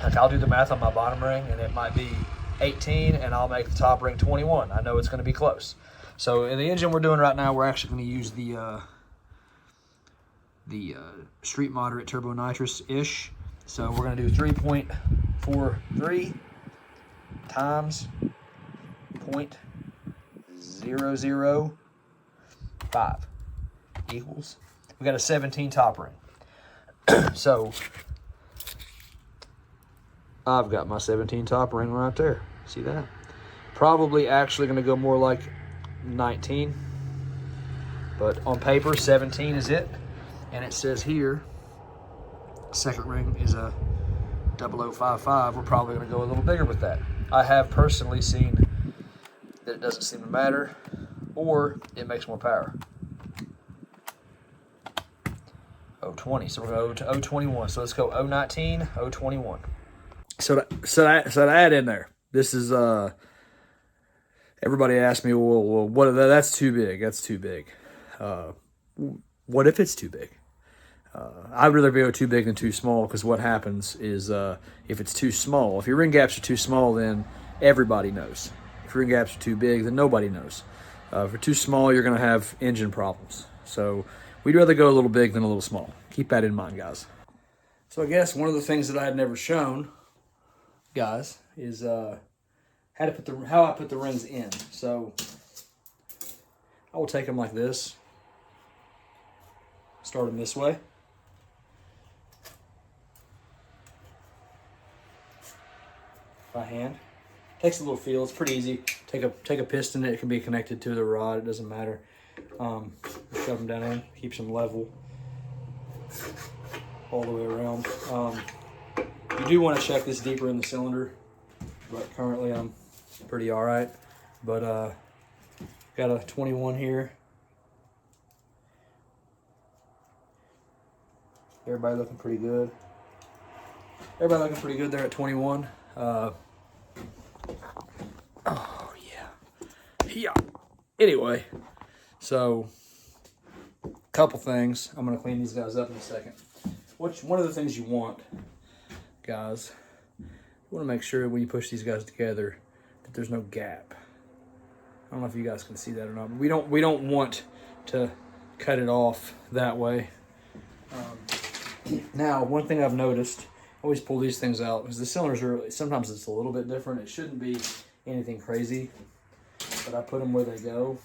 Like I'll do the math on my bottom ring and it might be 18 and I'll make the top ring 21. I know it's going to be close. So in the engine we're doing right now, we're actually going to use the street moderate turbo nitrous-ish. So we're going to do 3.43 times 0.005 equals, we got a 17 top ring. So I've got my 17 top ring right there. See that? Probably actually going to go more like 19. But on paper, 17 is it. And it says here, second ring is a 0055. We're probably going to go a little bigger with that. I have personally seen that it doesn't seem to matter, or it makes more power. 020. So we're going to go to 021. So let's go 019, 021. So to add in there, this is everybody asked me, well, what? That's too big. That's too big. What if it's too big? I'd rather go too big than too small, because what happens is if it's too small, if your ring gaps are too small, then everybody knows. If your ring gaps are too big, then nobody knows. If they're too small, you're going to have engine problems. So we'd rather go a little big than a little small. Keep that in mind, guys. So I guess one of the things that I had never shown, guys, is how I put the rings in. So I will take them like this. Start them this way. By hand. Takes a little feel. It's pretty easy. Take a piston. It can be connected to the rod. It doesn't matter. Shove them down in. Keeps them level all the way around. You do want to check this deeper in the cylinder, but currently I'm pretty all right. But got a 21 here. Everybody looking pretty good. Everybody looking pretty good there at 21. Oh yeah. Yeah. Anyway, so couple things. I'm gonna clean these guys up in a second. One of the things you want, guys, you want to make sure when you push these guys together that there's no gap. I don't know if you guys can see that or not, but we don't want to cut it off that way. Now, one thing I've noticed, I always pull these things out, because the cylinders are, sometimes it's a little bit different. It shouldn't be anything crazy, but I put them where they go.